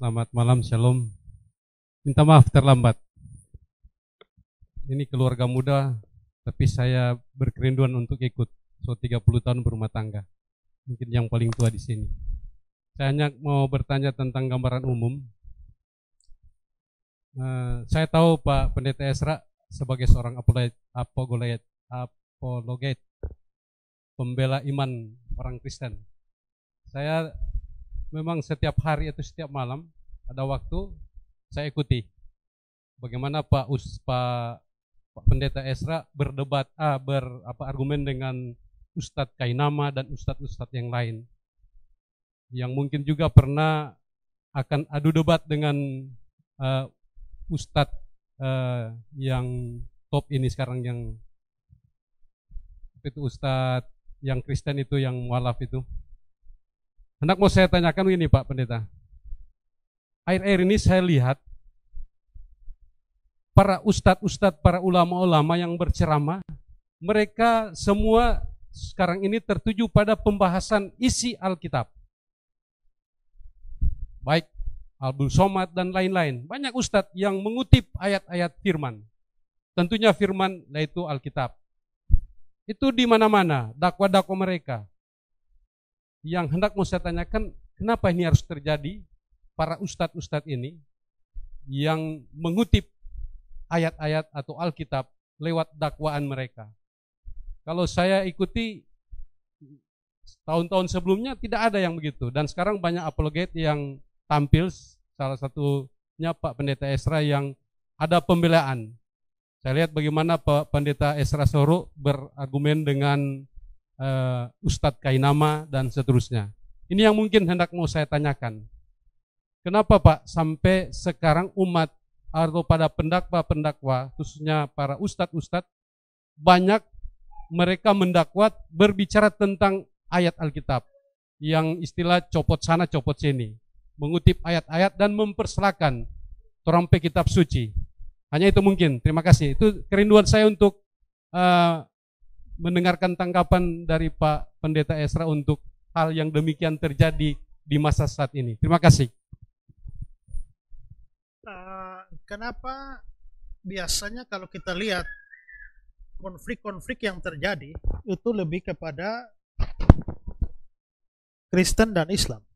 Selamat malam, shalom. Minta maaf terlambat. Ini keluarga muda, tapi saya berkerinduan untuk ikut. 30 tahun berumah tangga. Mungkin yang paling tua di sini. Saya hanya mau bertanya tentang gambaran umum. Saya tahu Pak Pendeta Esra sebagai seorang apologet, pembela iman orang Kristen. Saya memang setiap hari atau setiap malam ada waktu saya ikuti bagaimana Pak Pendeta Esra berdebat, argumen dengan Ustadz Kainama dan Ustadz-Ustadz yang lain, yang mungkin juga pernah akan adu debat dengan Ustadz yang top ini sekarang, yang itu Ustadz yang Kristen itu, yang mualaf itu. Hendak mau saya tanyakan begini Pak Pendeta, akhir-akhir ini saya lihat para ustadz-ustadz, para ulama-ulama yang berceramah, mereka semua sekarang ini tertuju pada pembahasan isi Alkitab. Baik Abdul Somad dan lain-lain. Banyak ustadz yang mengutip ayat-ayat firman. Tentunya firman yaitu Alkitab. Itu di mana-mana dakwah-dakwah mereka. Yang hendak mau saya tanyakan, kenapa ini harus terjadi? Para ustadz-ustadz ini yang mengutip ayat-ayat atau Alkitab lewat dakwaan mereka. Kalau saya ikuti tahun-tahun sebelumnya tidak ada yang begitu, dan sekarang banyak apologet yang tampil, salah satunya Pak Pendeta Esra yang ada pembelaan. Saya lihat bagaimana Pak Pendeta Esra Soro berargumen dengan Ustadz Kainama dan seterusnya. Ini yang mungkin hendak mau saya tanyakan. Kenapa Pak sampai sekarang umat atau pada pendakwa-pendakwa, khususnya para ustadz-ustadz, banyak mereka mendakwa berbicara tentang ayat Alkitab, yang istilah copot sana copot sini, mengutip ayat-ayat dan mempersilahkan torompe kitab suci. Hanya itu mungkin. Terima kasih. Itu kerinduan saya untuk mendengarkan tanggapan dari Pak Pendeta Esra untuk hal yang demikian terjadi di masa saat ini. Terima kasih. Kenapa biasanya kalau kita lihat konflik-konflik yang terjadi itu lebih kepada Kristen dan Islam?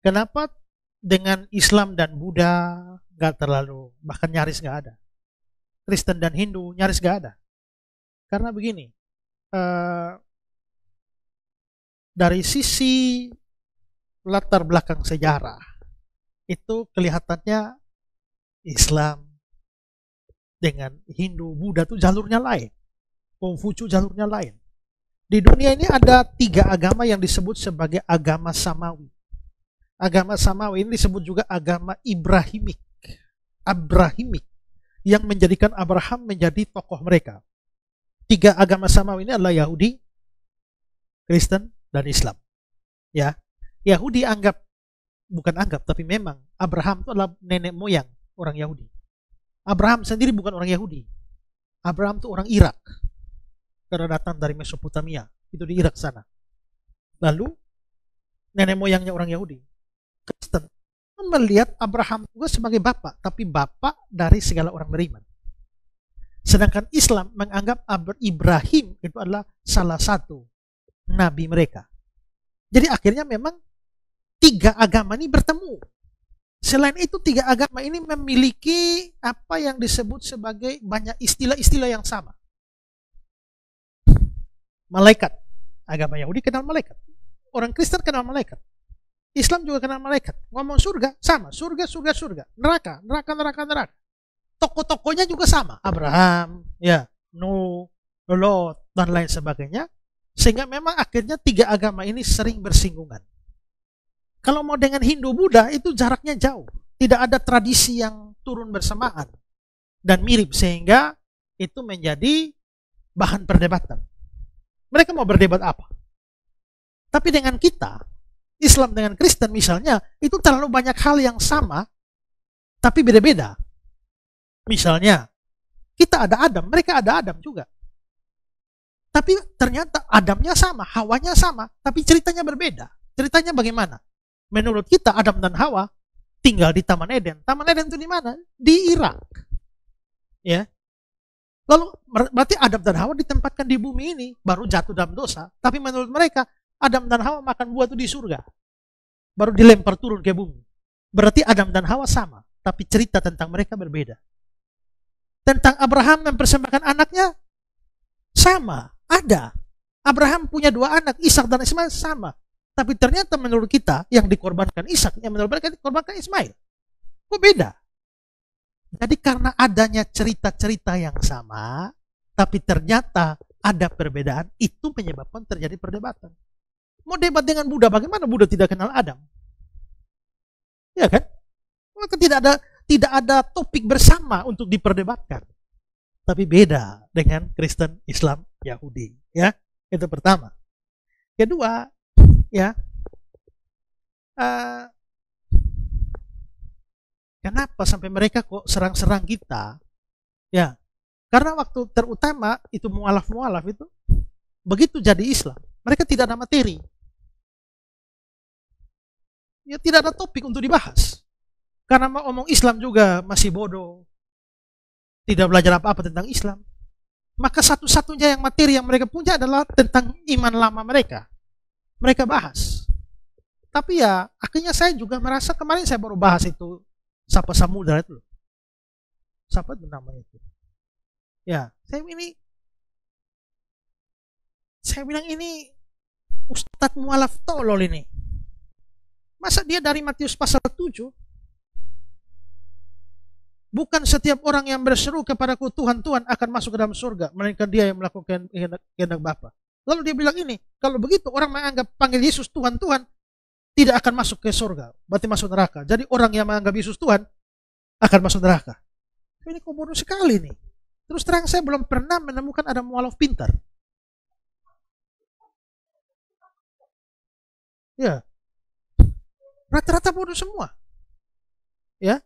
Kenapa dengan Islam dan Buddha nggak terlalu, bahkan nyaris nggak ada? Kristen dan Hindu nyaris nggak ada. Karena begini, dari sisi latar belakang sejarah itu kelihatannya Islam dengan Hindu, Buddha itu jalurnya lain, Konghucu jalurnya lain. Di dunia ini ada 3 agama yang disebut sebagai agama samawi. Agama samawi ini disebut juga agama Ibrahimik, yang menjadikan Abraham menjadi tokoh mereka. 3 agama samawi ini adalah Yahudi, Kristen, dan Islam. Ya, Yahudi tapi memang Abraham itu adalah nenek moyang orang Yahudi. Abraham sendiri bukan orang Yahudi. Abraham itu orang Irak, karena datang dari Mesopotamia, itu di Irak sana. Lalu nenek moyangnya orang Yahudi. Kristen melihat Abraham juga sebagai bapak, tapi bapak dari segala orang beriman. Sedangkan Islam menganggap Ibrahim itu adalah salah satu nabi mereka. Jadi akhirnya memang 3 agama ini bertemu. Selain itu 3 agama ini memiliki apa yang disebut sebagai banyak istilah-istilah yang sama. Malaikat. Agama Yahudi kenal malaikat. Orang Kristen kenal malaikat. Islam juga kenal malaikat. Ngomong surga, sama. Surga. Neraka. Tokoh-tokohnya juga sama. Abraham, Nuh, Lot, dan lain sebagainya. Sehingga memang akhirnya 3 agama ini sering bersinggungan. Kalau mau dengan Hindu Buddha itu jaraknya jauh. Tidak ada tradisi yang turun bersamaan dan mirip, sehingga itu menjadi bahan perdebatan. Mereka mau berdebat apa? Tapi dengan kita, Islam dengan Kristen misalnya, itu terlalu banyak hal yang sama, tapi beda-beda. Misalnya, kita ada Adam, mereka ada Adam juga. Tapi ternyata Adamnya sama, Hawanya sama, tapi ceritanya berbeda. Ceritanya bagaimana? menurut kita Adam dan Hawa tinggal di Taman Eden. Taman Eden itu di mana? Di Irak. Ya. Lalu berarti Adam dan Hawa ditempatkan di bumi ini, baru jatuh dalam dosa. Tapi menurut mereka, Adam dan Hawa makan buah itu di surga. Baru dilempar turun ke bumi. Berarti Adam dan Hawa sama, tapi cerita tentang mereka berbeda. Tentang Abraham mempersembahkan anaknya, sama, ada. Abraham punya 2 anak, Ishak dan Ismail, sama. Tapi ternyata menurut kita, yang dikorbankan Ishak, yang menurut mereka dikorbankan Ismail. Kok beda? Jadi karena adanya cerita-cerita yang sama, tapi ternyata ada perbedaan, itu menyebabkan terjadi perdebatan. Mau debat dengan Buddha, bagaimana Buddha tidak kenal Adam? Ya kan? Maka tidak ada topik bersama untuk diperdebatkan. Tapi beda dengan Kristen, Islam, Yahudi. Ya, itu pertama. Kedua, ya, kenapa sampai mereka kok serang-serang kita? Ya, karena waktu terutama itu mualaf-mualaf itu, begitu jadi Islam, mereka tidak ada materi. Ya, tidak ada topik untuk dibahas. Karena mau ngomong Islam juga masih bodoh. Tidak belajar apa-apa tentang Islam. Maka satu-satunya yang materi yang mereka punya adalah tentang iman lama mereka. Mereka bahas. Tapi ya, akhirnya saya juga merasa kemarin saya baru bahas itu Sapa Samudra itu. Siapa itu namanya itu? Ya, saya bilang ini Ustadz mualaf tolol ini. Masa dia dari Matius pasal 7? Bukan setiap orang yang berseru kepadaku Tuhan, Tuhan akan masuk ke dalam surga, melainkan dia yang melakukan kehendak Bapa. Lalu dia bilang ini, kalau begitu orang menganggap panggil Yesus Tuhan, Tuhan tidak akan masuk ke surga, berarti masuk neraka. Jadi orang yang menganggap Yesus Tuhan akan masuk neraka. Ini kok bodoh sekali nih. Terus terang saya belum pernah menemukan ada mualaf pintar. Ya, rata-rata bodoh semua. Ya,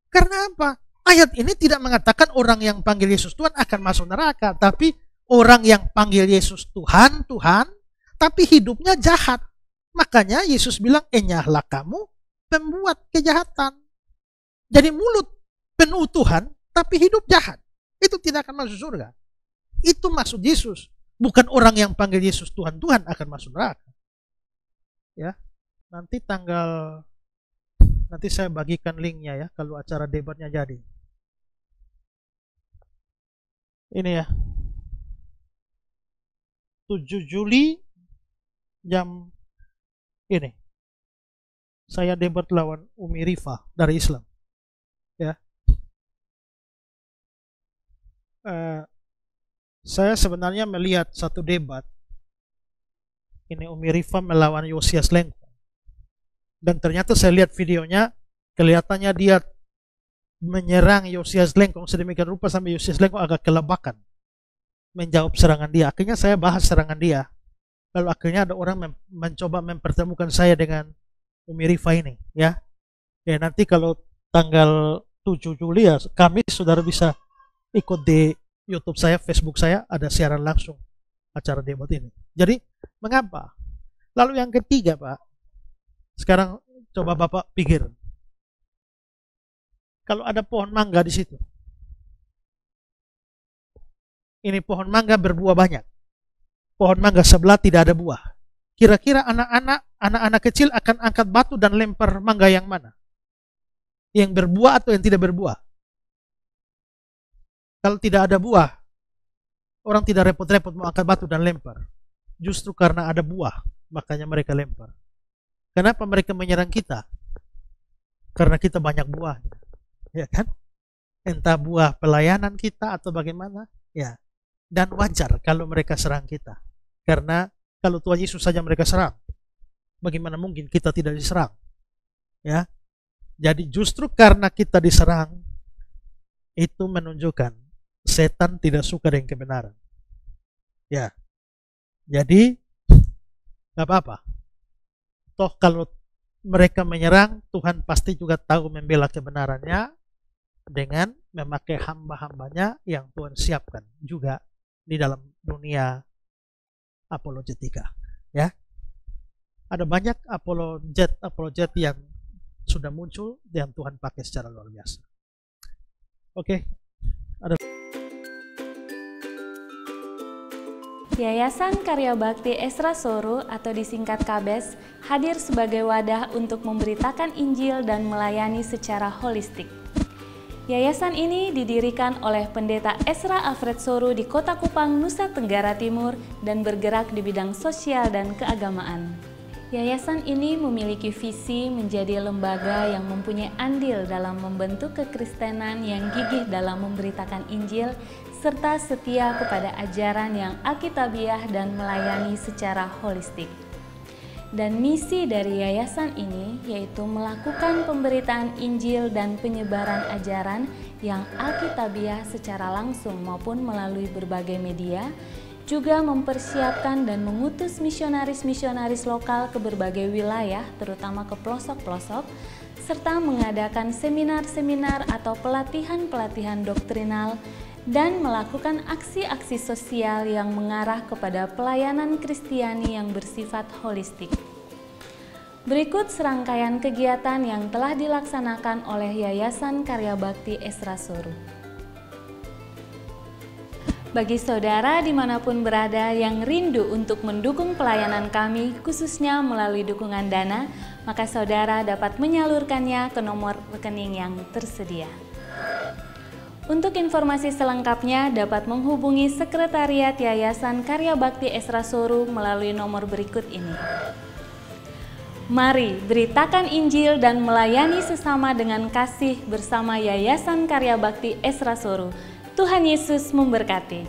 karena apa? Ayat ini tidak mengatakan orang yang panggil Yesus Tuhan akan masuk neraka, tapi orang yang panggil Yesus Tuhan, Tuhan, tapi hidupnya jahat. Makanya Yesus bilang, enyahlah kamu pembuat kejahatan. Jadi mulut penuh Tuhan, tapi hidup jahat. Itu tidak akan masuk surga. Itu maksud Yesus. Bukan orang yang panggil Yesus Tuhan, Tuhan akan masuk neraka. Ya, nanti saya bagikan linknya ya, kalau acara debatnya jadi. Ini ya, 7 Juli jam ini saya debat lawan Umi Rifa dari Islam ya. Saya sebenarnya melihat satu debat ini Umi Rifa melawan Yosias Lengkong, dan ternyata saya lihat videonya, kelihatannya dia menyerang Yosias Lengkong sedemikian rupa sampai Yosias Lengkong agak kelabakan menjawab serangan dia. Akhirnya saya bahas serangan dia. Lalu akhirnya ada orang mencoba mempertemukan saya dengan Umi Rifa ini, ya. Ya, nanti kalau tanggal 7 Juli ya, kami saudara bisa ikut di YouTube saya, Facebook saya, ada siaran langsung acara debat ini. Jadi, mengapa? Lalu yang ketiga, Pak. Sekarang coba Bapak pikir. Kalau ada pohon mangga di situ. Ini pohon mangga berbuah banyak. Pohon mangga sebelah tidak ada buah. Kira-kira anak-anak kecil akan angkat batu dan lempar mangga yang mana? Yang berbuah atau yang tidak berbuah? Kalau tidak ada buah, orang tidak repot-repot mau angkat batu dan lempar. Justru karena ada buah, makanya mereka lempar. Kenapa mereka menyerang kita? Karena kita banyak buah, ya kan? Entah buah pelayanan kita atau bagaimana, ya. Dan wajar kalau mereka serang kita. Karena kalau Tuhan Yesus saja mereka serang, bagaimana mungkin kita tidak diserang? Ya. Jadi justru karena kita diserang, itu menunjukkan setan tidak suka dengan kebenaran. Ya. Jadi gak apa-apa. Toh kalau mereka menyerang, Tuhan pasti juga tahu membela kebenarannya dengan memakai hamba-hambanya yang Tuhan siapkan juga di dalam dunia apologetika, ya. Ada banyak apologet yang sudah muncul yang Tuhan pakai secara luar biasa. Oke. Yayasan Karya Bakti Esra Soru atau disingkat KABES hadir sebagai wadah untuk memberitakan Injil dan melayani secara holistik. Yayasan ini didirikan oleh Pendeta Esra Alfred Soru di Kota Kupang, Nusa Tenggara Timur dan bergerak di bidang sosial dan keagamaan. Yayasan ini memiliki visi menjadi lembaga yang mempunyai andil dalam membentuk kekristenan yang gigih dalam memberitakan Injil serta setia kepada ajaran yang alkitabiah dan melayani secara holistik. Dan misi dari yayasan ini yaitu melakukan pemberitaan Injil dan penyebaran ajaran yang alkitabiah secara langsung maupun melalui berbagai media, juga mempersiapkan dan mengutus misionaris-misionaris lokal ke berbagai wilayah, terutama ke pelosok-pelosok, serta mengadakan seminar-seminar atau pelatihan-pelatihan doktrinal, dan melakukan aksi-aksi sosial yang mengarah kepada pelayanan Kristiani yang bersifat holistik. Berikut serangkaian kegiatan yang telah dilaksanakan oleh Yayasan Karya Bakti Esra Soru. Bagi saudara dimanapun berada yang rindu untuk mendukung pelayanan kami, khususnya melalui dukungan dana, maka saudara dapat menyalurkannya ke nomor rekening yang tersedia. Untuk informasi selengkapnya dapat menghubungi Sekretariat Yayasan Karya Bakti Esra Soru melalui nomor berikut ini. Mari beritakan Injil dan melayani sesama dengan kasih bersama Yayasan Karya Bakti Esra Soru. Tuhan Yesus memberkati.